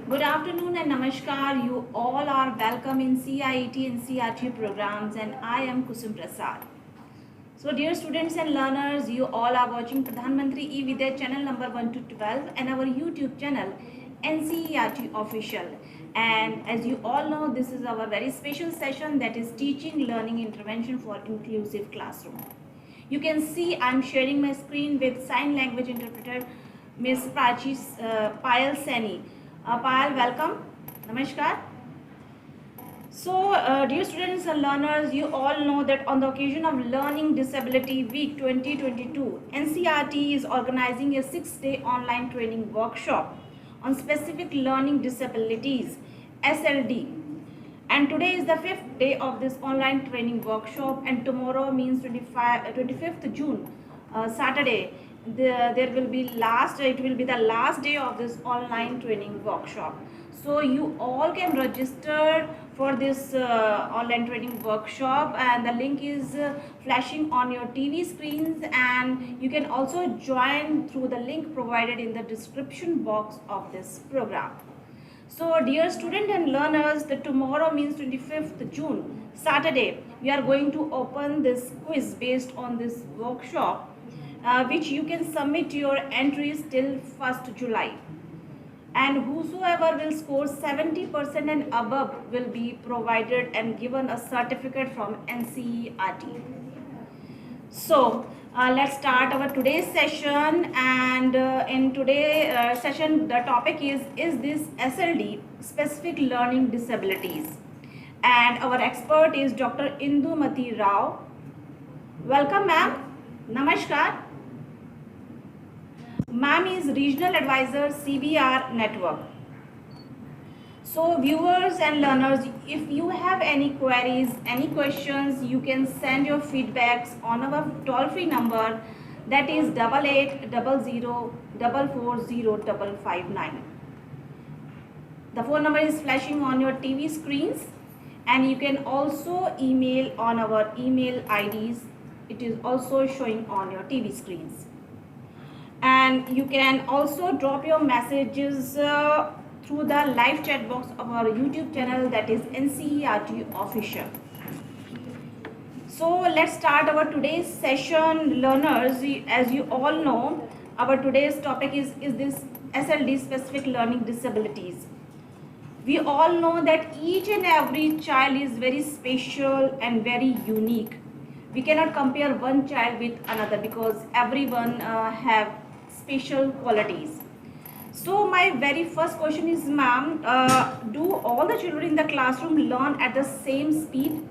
Good afternoon and namaskar. You all are welcome in CIET and CRT programs, and I am Kusum Prasad. So, dear students and learners, you all are watching Pradhan Mantri E-Vidya channel number 1 to 12 and our YouTube channel NCERT Official. And as you all know, this is our very special session, that is Teaching Learning Intervention for Inclusive Classroom. You can see I'm sharing my screen with sign language interpreter Ms. Payal Seni. Payal, welcome. Namaskar. So, dear students and learners, you all know that on the occasion of Learning Disability Week 2022, NCERT is organizing a 6-day online training workshop on specific learning disabilities, SLD. And today is the 5th day of this online training workshop, and tomorrow means 25th June, Saturday. There will be it will be the last day of this online training workshop. So you all can register for this online training workshop, and the link is flashing on your TV screens, and you can also join through the link provided in the description box of this program. So dear student and learners, the tomorrow means 25th June, Saturday, we are going to open this quiz based on this workshop, which you can submit your entries till 1st July. And whosoever will score 70% and above will be provided and given a certificate from NCERT. So let's start our today's session, and in today's session the topic is this SLD, specific learning disabilities, and our expert is Dr. Indumati Rao. Welcome ma'am. Namaskar. Ma'am is Regional Advisor CBR Network. So viewers and learners, if you have any queries, any questions, you can send your feedbacks on our toll-free number, that is 8800440559. The phone number is flashing on your TV screens, and you can also email on our email IDs. It is also showing on your TV screens. And you can also drop your messages through the live chat box of our YouTube channel, that is NCERT Official. So let's start our today's session, learners. As you all know, our today's topic is this SLD, specific learning disabilities. We all know that each and every child is very special and very unique. We cannot compare one child with another because everyone have special qualities. So my very first question is, ma'am, do all the children in the classroom learn at the same speed?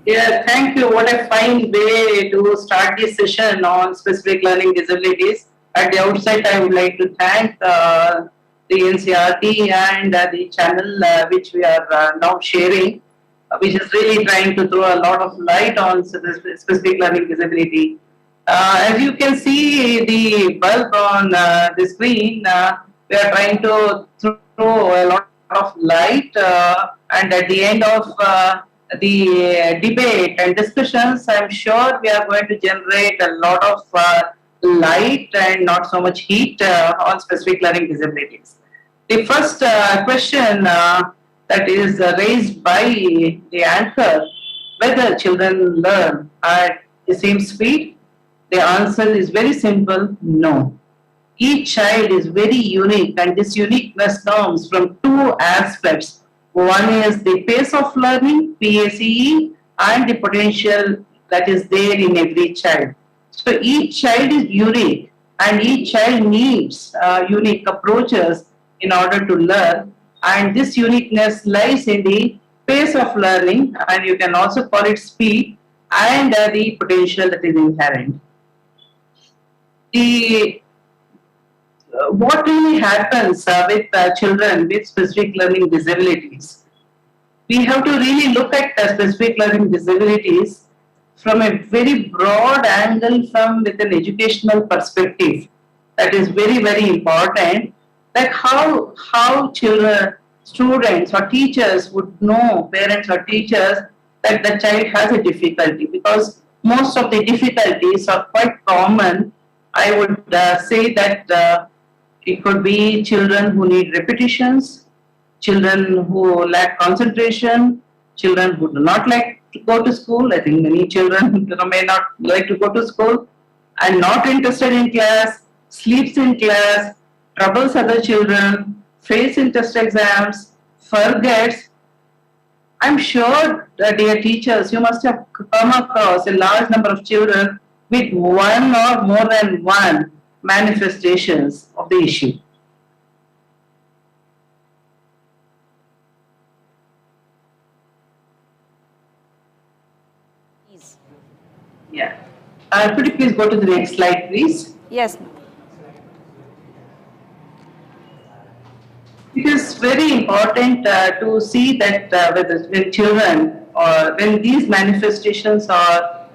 Yeah, thank you. What a fine way to start this session on specific learning disabilities. At the outset, I would like to thank the NCRT and the channel which we are now sharing, which is really trying to throw a lot of light on specific learning disability. As you can see the bulb on the screen, we are trying to throw a lot of light, and at the end of the debate and discussions, I'm sure we are going to generate a lot of light and not so much heat on specific learning disabilities. The first question that is raised by the anchor, whether children learn at the same speed, the answer is very simple: no. Each child is very unique, and this uniqueness comes from two aspects. One is the pace of learning, PACE, and the potential that is there in every child. So each child is unique, and each child needs unique approaches in order to learn. And this uniqueness lies in the pace of learning, and you can also call it speed, and the potential that is inherent. The what really happens with children with specific learning disabilities? We have to really look at specific learning disabilities from a very broad angle, from with an educational perspective. That is very important. Like how children, students or teachers would know, parents or teachers, that the child has a difficulty, because most of the difficulties are quite common. I would say that It could be children who need repetitions, children who lack concentration, children who do not like to go to school. I think many children may not like to go to school and not interested in class, sleeps in class, troubles other children, fails in test exams, forgets. I'm sure, dear teachers, you must have come across a large number of children with one or more than one manifestations of the issue. Yeah. Could you please go to the next slide, please? Yes. It is very important to see that when children or when these manifestations are,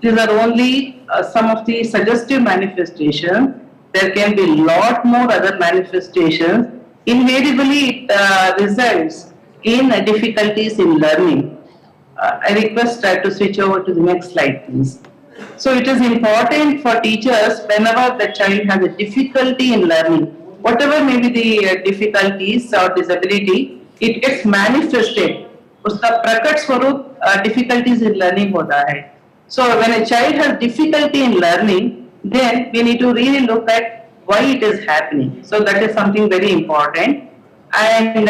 these are only some of the suggestive manifestations. There can be lot more other manifestations. Invariably, it results in difficulties in learning. I request to switch over to the next slide, please. So it is important for teachers whenever the child has a difficulty in learning, whatever may be the difficulties or disability, it gets manifested. उसका प्रकट स्वरूप difficulties in learning होता है. So when a child has difficulty in learning, then we need to really look at why it is happening. So that is something very important. And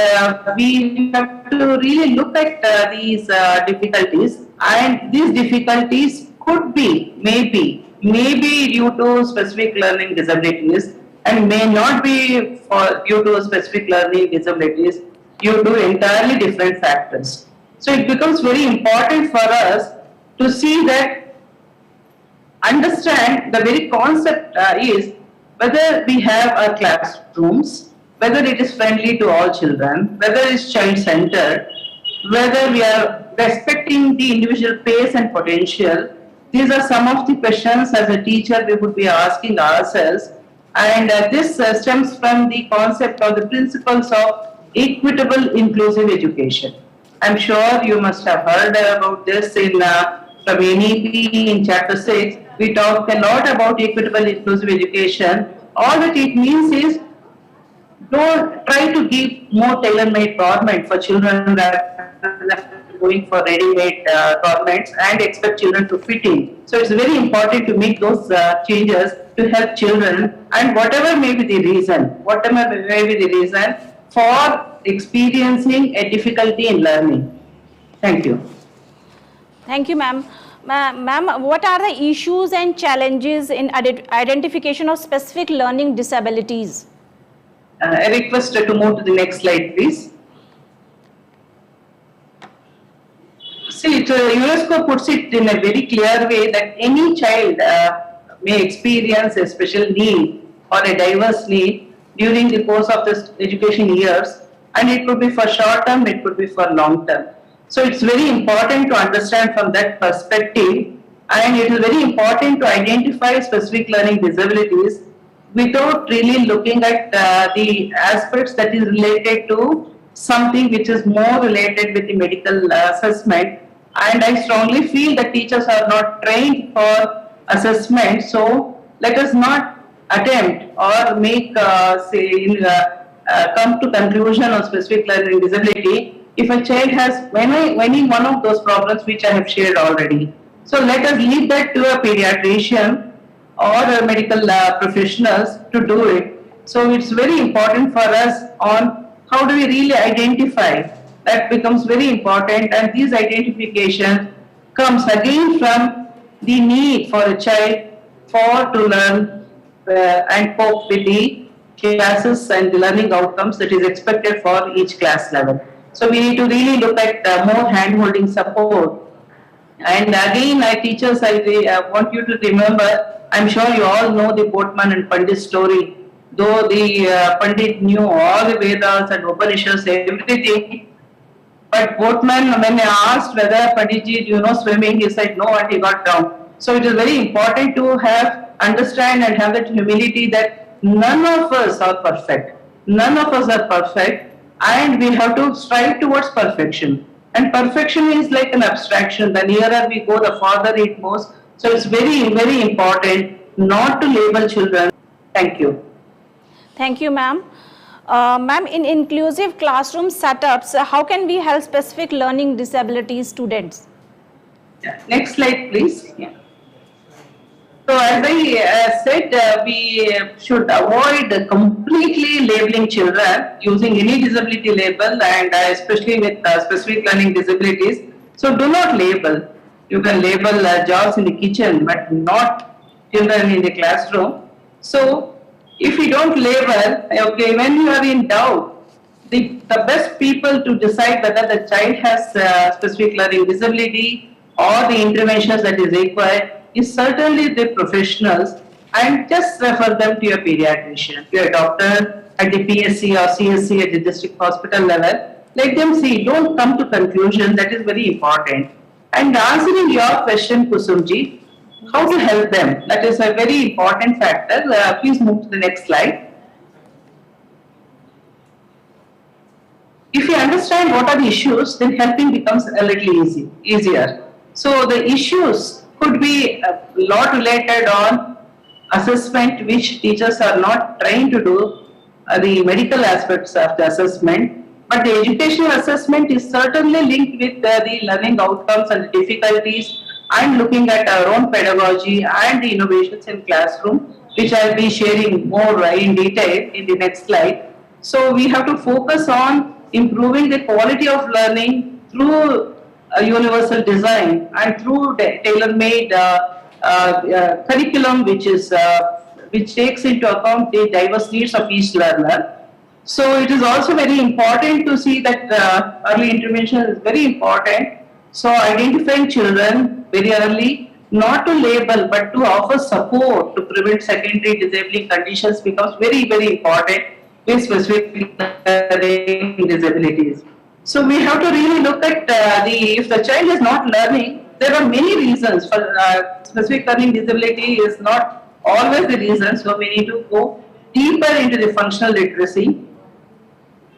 we have to really look at these difficulties, and these difficulties could be, maybe due to specific learning disabilities, and may not be due to specific learning disabilities, due to entirely different factors. So it becomes very important for us to see that, understand the very concept is whether we have our classrooms, whether it is friendly to all children, whether it is child-centered, whether we are respecting the individual pace and potential. These are some of the questions as a teacher we would be asking ourselves, and this stems from the concept or the principles of equitable inclusive education. I'm sure you must have heard about this in from NEP in chapter 6. We talk a lot about equitable inclusive education. All that it means is, don't try to give more tailor-made government for children rather than going for ready-made governments and expect children to fit in. So it's very important to make those changes to help children, and whatever may be the reason, for experiencing a difficulty in learning. Thank you. Thank you, ma'am. Ma'am, what are the issues and challenges in identification of specific learning disabilities? I request to move to the next slide, please. See, UNESCO puts it in a very clear way that any child may experience a special need or a diverse need during the course of this education years, and it could be for short term, it could be for long term. So it's very important to understand from that perspective, and it is very important to identify specific learning disabilities without really looking at the aspects that is related to something which is more related with the medical assessment. And I strongly feel that teachers are not trained for assessment, so let us not attempt or make come to conclusion on specific learning disability if a child has any one of those problems which I have shared already. So let us leave that to a pediatrician or medical professionals to do it. So it's very important for us on how do we really identify. That becomes very important, and these identifications comes again from the need for a child to learn and cope with the classes and the learning outcomes that is expected for each class level. So we need to really look at more hand-holding support. And again, teachers, I want you to remember, I'm sure you all know the Boatman and Pandit story. Though the Pandit knew all the Vedas and Upanishads, everything, but Boatman, when I asked whether Panditji, do you know swimming, he said no, and he got drowned. So it is very important to understand and have that humility that none of us are perfect. None of us are perfect, and we have to strive towards perfection. And perfection is like an abstraction. The nearer we go, the farther it goes. So it's very, very important not to label children. Thank you. Thank you, ma'am. Ma'am, in inclusive classroom setups, how can we help specific learning disability students? Yeah. Next slide, please. Yeah. So as I said, we should avoid completely labeling children using any disability label, and especially with specific learning disabilities. So do not label. You can label jobs in the kitchen, but not children in the classroom. So if you don't label, okay, when you are in doubt, the best people to decide whether the child has specific learning disability or the interventions that is required is certainly the professionals, and just refer them to your pediatrician, to your doctor at the PSC or CSC at the district hospital level. Let them see, don't come to conclusion, that is very important. And answering your question, Kusumji, how to help them, that is a very important factor. Please move to the next slide. If you understand what are the issues, then helping becomes a little easier. So the issues could be a lot related on assessment, which teachers are not trying to do the medical aspects of the assessment, but the educational assessment is certainly linked with the learning outcomes and the difficulties, and looking at our own pedagogy and the innovations in classroom, which I'll be sharing more in detail in the next slide. So we have to focus on improving the quality of learning through a universal design and through tailor-made curriculum, which takes into account the diverse needs of each learner. So it is also very important to see that early intervention is very important. So identifying children very early, not to label but to offer support to prevent secondary disabling conditions becomes very, very important with specific learning disabilities. So we have to really look at if the child is not learning, there are many reasons for specific learning disability is not always the reason. So we need to go deeper into the functional literacy.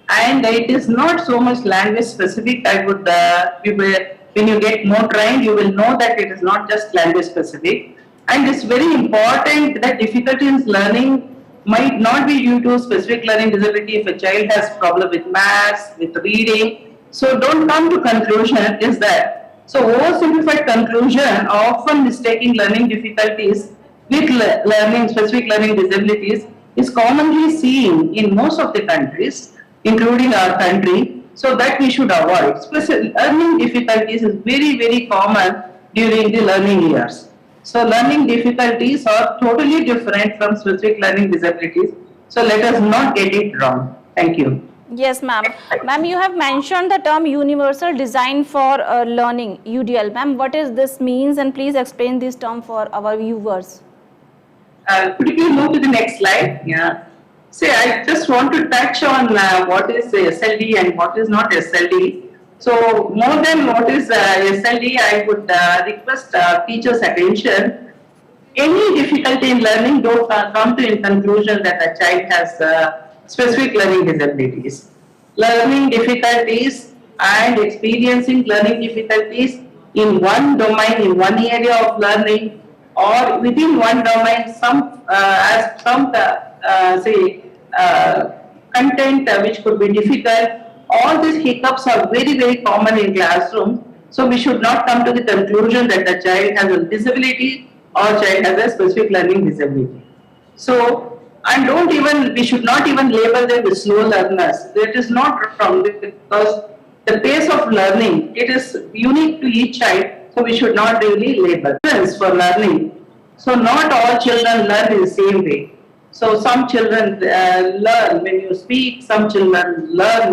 And it is not so much language specific. I would, when you get more trained, you will know that it is not just language specific. And it's very important that difficulty in learning might not be due to specific learning disability. If a child has problem with maths, with reading, so don't come to conclusion is that. So oversimplified conclusion, often mistaking learning difficulties with learning specific learning disabilities, is commonly seen in most of the countries, including our country. So that we should avoid. Specific learning difficulties is very, very common during the learning years. So learning difficulties are totally different from specific learning disabilities. So let us not get it wrong. Thank you. Yes, ma'am. Ma'am, you have mentioned the term universal design for learning, UDL. Ma'am, what is this means, and please explain this term for our viewers. Could you please move to the next slide? Yeah. See, I just want to touch on what is SLD and what is not SLD. So more than what is SLD, I would request teachers' attention. Any difficulty in learning, don't come to a conclusion that a child has specific learning disabilities. Learning difficulties and experiencing learning difficulties in one domain, in one area of learning, or within one domain, content which could be difficult. All these hiccups are very, very common in classrooms. So we should not come to the conclusion that the child has a disability or child has a specific learning disability. So, and we should not even label them with slow learners. That is not wrong, because the pace of learning, it is unique to each child. So we should not really label for learning. So not all children learn in the same way. So some children learn when you speak, some children learn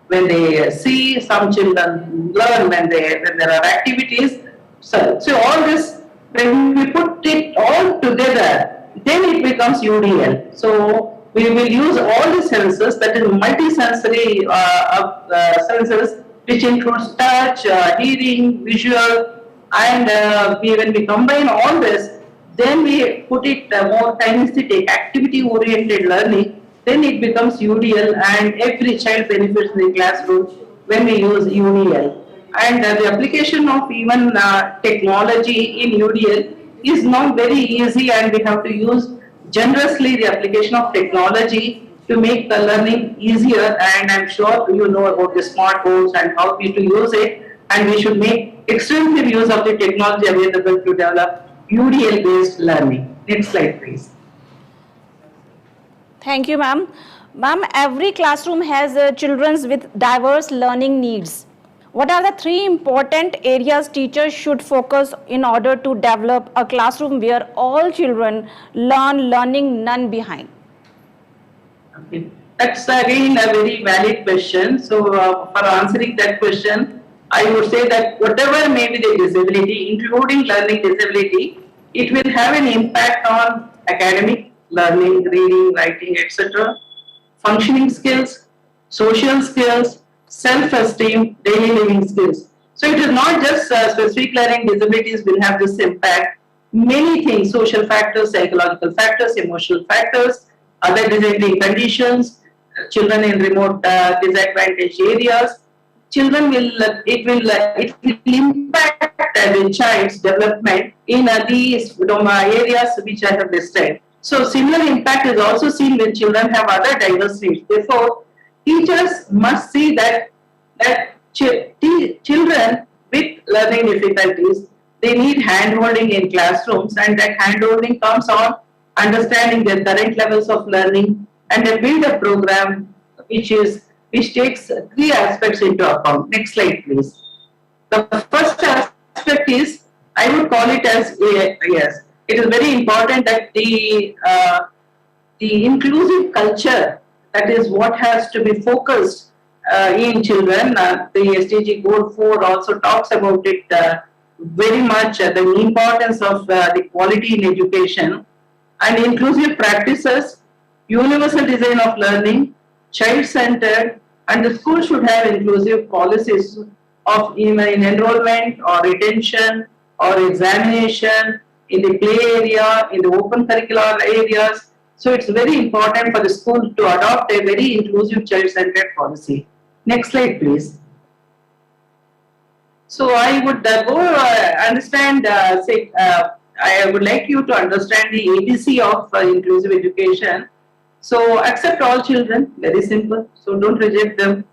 when they see, some children learn when there are activities. So all this, when we put it all together, then it becomes UDL. So we will use all the senses, that is multi-sensory senses, which includes touch, hearing, visual, and when we combine all this, then we put it more kinesthetic, activity-oriented learning, then it becomes UDL, and every child benefits in the classroom when we use UDL. And the application of even technology in UDL is not very easy, and we have to use generously the application of technology to make the learning easier, and I'm sure you know about the smart boards and how we to use it, and we should make extensive use of the technology available to develop UDL based learning. Next slide please. Thank you, ma'am. Ma'am, every classroom has children with diverse learning needs. What are the three important areas teachers should focus in order to develop a classroom where all children learning none behind? Okay. That's again a very valid question. So, for answering that question, I would say that whatever may be the disability, including learning disability, it will have an impact on academic learning, reading, writing, etc., functioning skills, social skills, self-esteem, daily living skills. So it is not just specific learning disabilities will have this impact. Many things, social factors, psychological factors, emotional factors, other disabling conditions, children in remote disadvantaged areas, children will it will impact the child's development in these areas which I have listed. So similar impact is also seen when children have other diverse needs. Therefore, teachers must see that children with learning difficulties, they need hand-holding in classrooms, and that hand-holding comes on understanding their current levels of learning, and they build a program which takes three aspects into account. Next slide, please. The first aspect is, I would call it as yes. It is very important that the inclusive culture, that is what has to be focused in children. The SDG Goal 4 also talks about it very much, the importance of the quality in education and inclusive practices, universal design of learning, child-centered, and the school should have inclusive policies of in enrollment or retention or examination in the play area, in the open curricular areas. So it's very important for the school to adopt a very inclusive child-centered policy. Next slide, please. So I would understand, I would like you to understand the ABC of inclusive education. So accept all children, very simple. So don't reject them.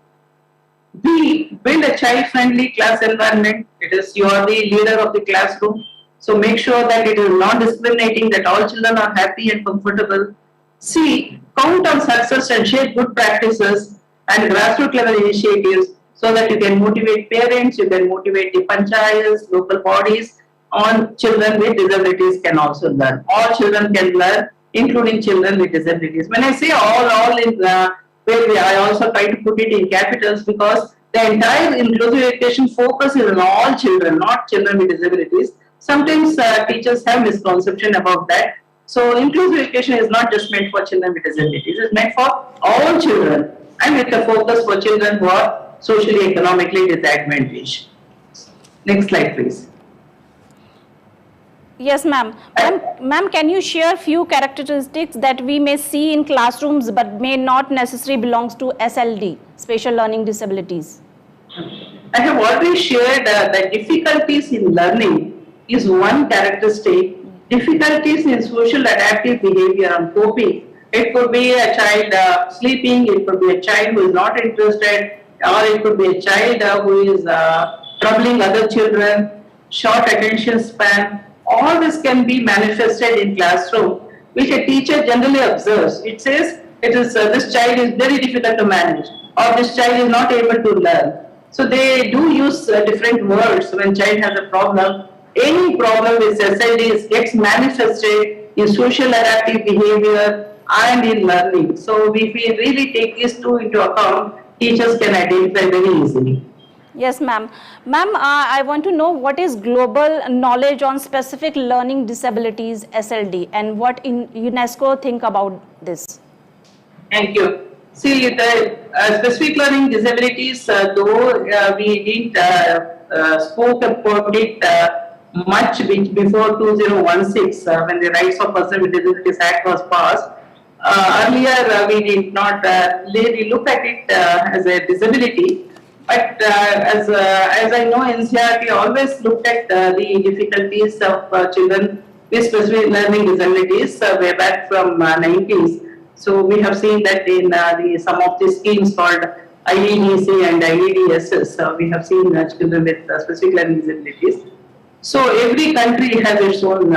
B, build a child-friendly class environment. It is you are the leader of the classroom. So make sure that it is non-discriminating, that all children are happy and comfortable. C, count on success and share good practices and grassroots level initiatives so that you can motivate parents, you can motivate the panchayats, local bodies on children with disabilities can also learn. All children can learn, including children with disabilities. When I say all in I also try to put it in capitals because the entire inclusive education focuses on all children, not children with disabilities. Sometimes teachers have misconception about that. So inclusive education is not just meant for children with disabilities, it's meant for all children and with the focus for children who are socially, economically disadvantaged. Next slide, please. Yes, ma'am. Ma'am, can you share few characteristics that we may see in classrooms but may not necessarily belongs to SLD, special learning disabilities? I have already shared that difficulties in learning is one characteristic. Difficulties in social adaptive behavior and coping. It could be a child sleeping, it could be a child who is not interested, or it could be a child who is troubling other children, short attention span. All this can be manifested in classroom, which a teacher generally observes. It says it is this child is very difficult to manage, or this child is not able to learn. So they do use different words when child has a problem. Any problem with SLD gets manifested in social adaptive behavior and in learning. So if we really take these two into account, teachers can identify very easily. Yes, ma'am. Ma'am, I want to know what is global knowledge on specific learning disabilities, SLD, and what in UNESCO think about this? Thank you. See, the specific learning disabilities, though we didn't spoke about it much before 2016 when the Rights of Persons with Disabilities Act was passed. Earlier, we did not really look at it as a disability. But as I know, NCRT always looked at the difficulties of children with specific learning disabilities way back from 90s. So we have seen that in some of the schemes called IEDC and IEDSS, we have seen children with specific learning disabilities. So every country has its own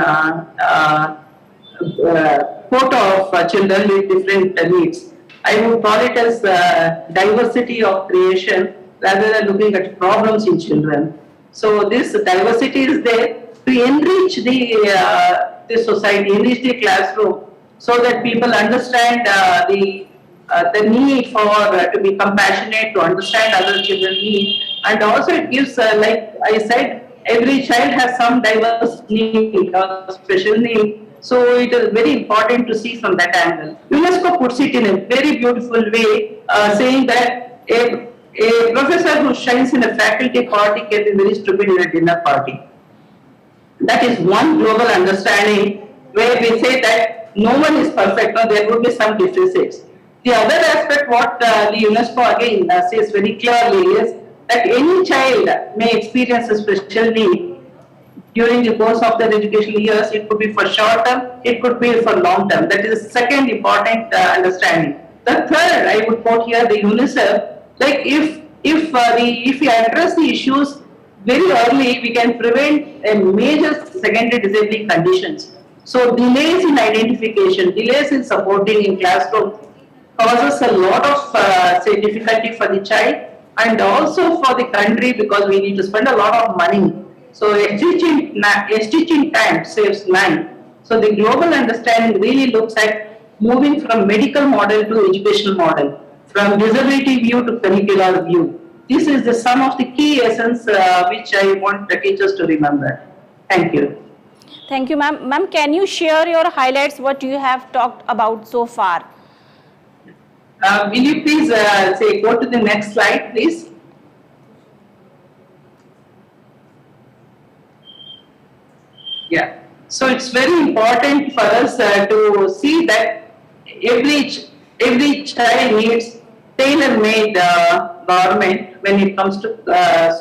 quota of children with different needs. I would call it as diversity of creation rather than looking at problems in children. So this diversity is there to enrich the society, enrich the classroom, so that people understand the need for to be compassionate, to understand other children's need, and also it gives, like I said, every child has some diverse need or special need. So it is very important to see from that angle. UNESCO puts it in a very beautiful way, saying that a professor who shines in a faculty party can be very stupid in a dinner party. That is one global understanding where we say that no one is perfect, or there would be some deficits. The other aspect, what the UNESCO again says very clearly, is that any child may experience a special need during the course of their educational years. It could be for short term, it could be for long term. That is the second important understanding. The third, I would quote here the UNICEF, like if we address the issues very early, we can prevent a major secondary disabling conditions. So delays in identification, delays in supporting in classroom causes a lot of say difficulty for the child and also for the country, because we need to spend a lot of money. So stitching time saves nine. So the global understanding really looks at moving from medical model to educational model, from disability view to curricular view. This is the sum of the key essence which I want the teachers to remember. Thank you. Thank you, ma'am. Ma'am, can you share your highlights, what you have talked about so far? Will you please say go to the next slide, please? Yeah. So it's very important for us to see that every child needs tailor-made government when it comes to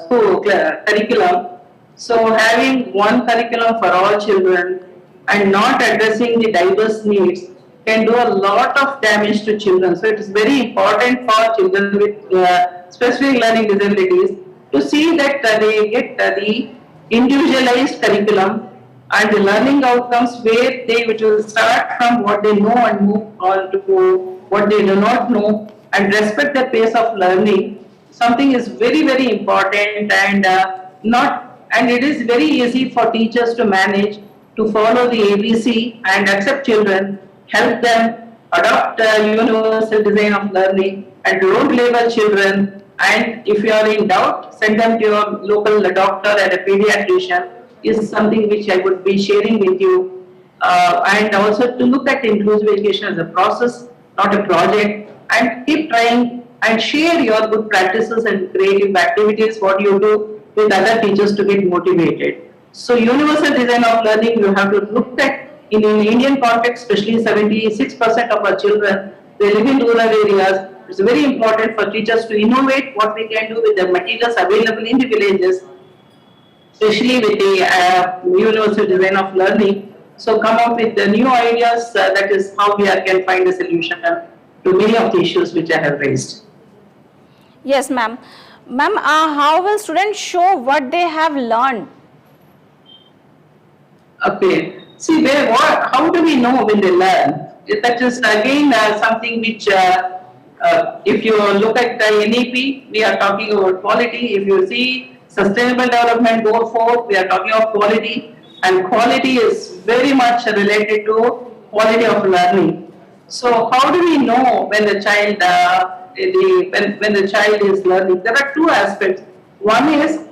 school curriculum. So having one curriculum for all children and not addressing the diverse needs can do a lot of damage to children. So it is very important for children with specific learning disabilities to see that they get the individualized curriculum and the learning outcomes where they will start from what they know and move on to what they do not know, and respect the pace of learning. Something is very, very important, and it is very easy for teachers to manage, to follow the ABC and accept children, help them adopt a universal design of learning, and don't label children. And if you are in doubt, send them to your local doctor and a pediatrician is something which I would be sharing with you. And also to look at inclusive education as a process, not a project, and keep trying and share your good practices and creative activities, what you do with other teachers to get motivated. So universal design of learning, you have to look at in an Indian context, especially 76% of our children, they live in rural areas. It's very important for teachers to innovate what we can do with the materials available in the villages, especially with the universal design of learning. So come up with the new ideas, that is how we can find a solution to many of the issues which I have raised. Yes, ma'am. Ma'am, how will students show what they have learned? Okay. See, how do we know when they learn? That is again something which, if you look at the NEP, we are talking about quality. If you see Sustainable Development Goal 4, we are talking of quality, and quality is very much related to quality of learning. So how do we know when the child when the child is learning? There are two aspects. One is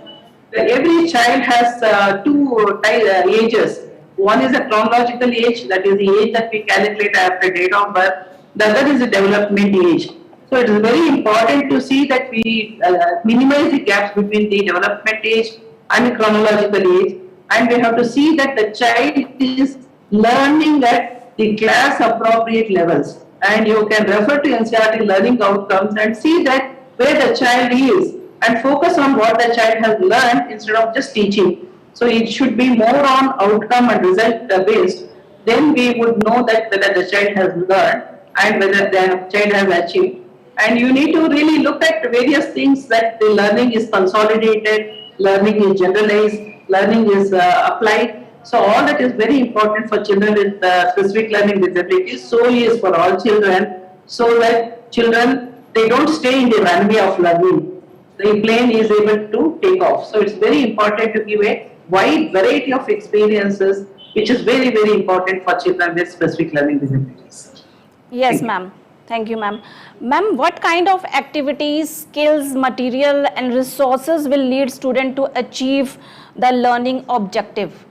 that every child has two ages. One is a chronological age, that is the age that we calculate after date of birth. The other is the development age. So it is very important to see that we minimize the gaps between the development age and the chronological age, and we have to see that the child is learning at the class appropriate levels. And you can refer to NCERT learning outcomes and see that where the child is and focus on what the child has learned instead of just teaching. So it should be more on outcome and result based. Then we would know that whether the child has learned and whether the child has achieved. And you need to really look at various things, that the learning is consolidated, learning is generalized, learning is applied. So all that is very important for children with specific learning disabilities. So is for all children, so that children, they don't stay in the runway of learning. The plane is able to take off. So it's very important to give a wide variety of experiences, which is very, very important for children with specific learning disabilities. Yes, ma'am. Thank you, ma'am. Ma'am, what kind of activities, skills, material and resources will lead student to achieve the learning objective?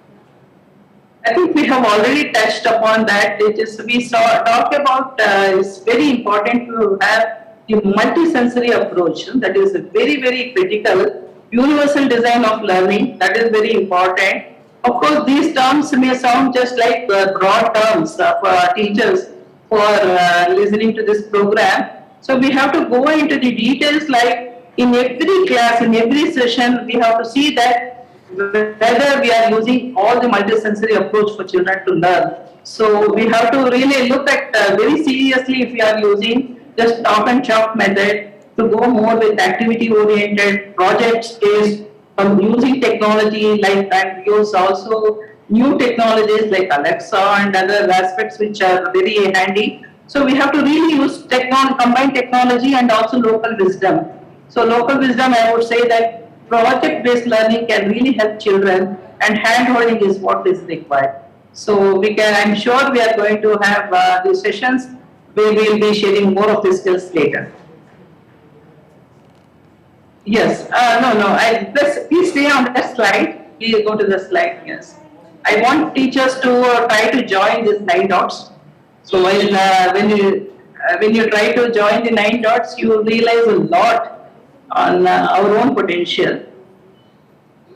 I think we have already touched upon that. Talk about it's very important to have the multisensory approach. That is very, very critical. Universal design of learning, that is very important. Of course, these terms may sound just like broad terms for teachers who are listening to this program. So we have to go into the details, like in every class, in every session, we have to see that whether we are using all the multisensory approach for children to learn. So we have to really look at very seriously if we are using just talk and chalk method, to go more with activity oriented, project based, using technology like, and use also new technologies like Alexa and other aspects which are very handy. So we have to really use combine technology and also local wisdom. So local wisdom, I would say that project-based learning can really help children, and hand-holding is what is required. So I'm sure we are going to have these sessions. We will be sharing more of these skills later. Yes, please stay on that slide. Please go to the slide, yes. I want teachers to try to join these 9 dots. So when you try to join the 9 dots, you will realize a lot on our own potential.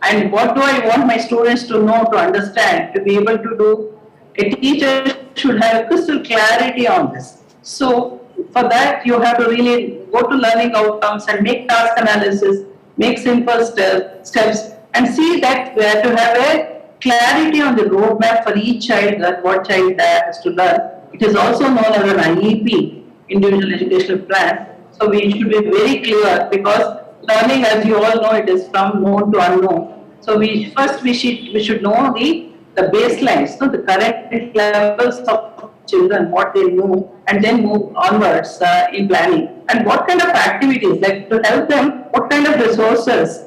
And what do I want my students to know, to understand, to be able to do? A teacher should have crystal clarity on this. So for that, you have to really go to learning outcomes and make task analysis, make simple steps, and see that we have to have a clarity on the roadmap for each child, that what child has to learn. It is also known as an IEP, Individual Educational Plan. So we should be very clear, because learning, as you all know, it is from known to unknown. So we should know the baselines, the current levels of children, what they know, and then move onwards in planning. And what kind of activities, like to help them, what kind of resources.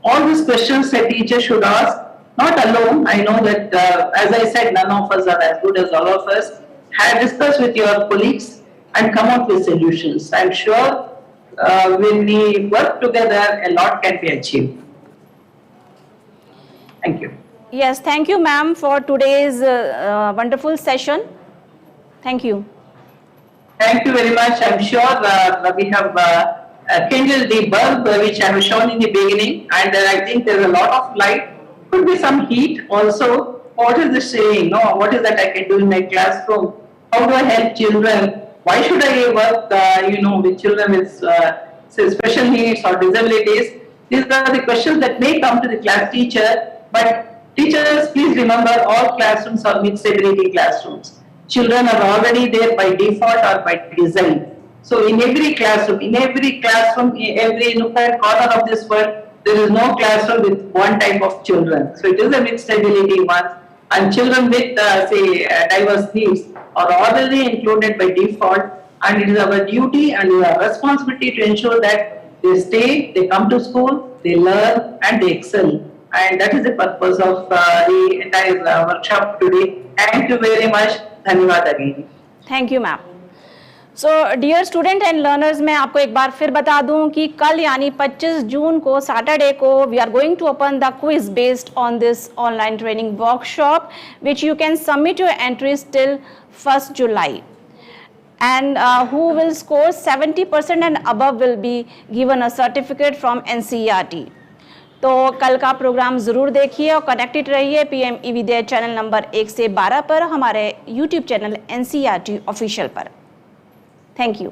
All these questions a teacher should ask, not alone. I know that, as I said, none of us are as good as all of us. Have discussed with your colleagues and come up with solutions. I'm sure when we work together, a lot can be achieved. Thank you. Yes, thank you, ma'am, for today's wonderful session. Thank you. Thank you very much. I'm sure we have kindled the bulb which I have shown in the beginning, and I think there's a lot of light. Could be some heat also. What is this saying? No, what is that I can do in my classroom? How do I help children? Why should I work, with children with special needs or disabilities? These are the questions that may come to the class teacher. But teachers, please remember, all classrooms are mixed ability classrooms. Children are already there by default or by design. So in every classroom, in every nook and corner of this world, there is no classroom with one type of children. So it is a mixed ability one. And children with, diverse needs are already included by default. And it is our duty and our responsibility to ensure that they stay, they come to school, they learn, and they excel. And that is the purpose of the entire workshop today. Thank you very much. Dhanyawad again. Thank you, ma'am. So, dear student and learners, मैं आपको एक बार फिर बता दूं कि कल यानी 25 जून को सैटरडे को we are going to open the quiz based on this online training workshop, which you can submit your entries till 1st July. And who will score 70% and above will be given a certificate from NCERT. तो कल का programme ज़रूर देखिए और connected रहिए PMeVIDYA channel number 1 से 12 पर, हमारे YouTube चैनल NCERT ऑफिशियल पर. Thank you.